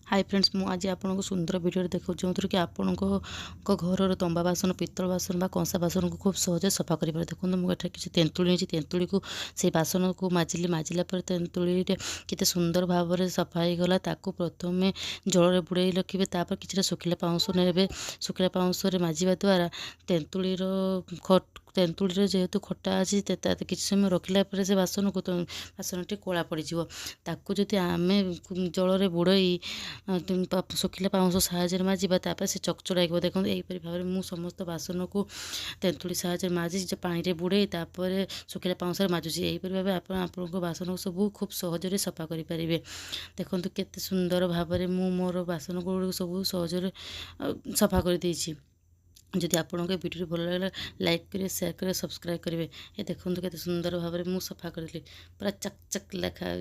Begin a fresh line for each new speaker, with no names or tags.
Hi friends मु आज आपको सुंदर वीडियो देखो जो थी कि आपण घर तंबा बासन पितल बासन कंसा बासन को खूब सहजे सफा कर देखो मुझे किसी तेंतुली तेंतुली को से बासन को माजिली माजिला पर तेंतुली केते सुंदर भाव में सफा हो गला ताकू प्रथम जल बुड़े रखिए तापर कि सुखिला पाउंश ने सुखिला पाउंश माजिबा द्वारा तेंतुलीर तेंतुलीर जेहेतु खटा अच्छी कि समय रखला से बासन को बासन टी कला पड़ज ताकू जदि आम जल बुड़ई सुखिला पाउंश साहाଯ୍ୟରେ माजिबा तापर से चकचड़ा हो देखो यहीपरि भाव में समस्त बासन को तेंतुली साहाଯ୍य माजी पानी बुड़े तापर सुखिला पाउंश माजुची यहीपरि भाव आपन बासन को सब खूब सहजरे सफा करेंगे। देखो केते सुंदर भाव में मोर बासन गुड़ सब सहजरे सफा कर देछि। जदि आपको वीडियो भल लगे लाइक करेंगे शेयर करेंगे सब्सक्राइब करेंगे। ये देखो केते सुंदर भाव में सफा करी पूरा चक चक लिखा।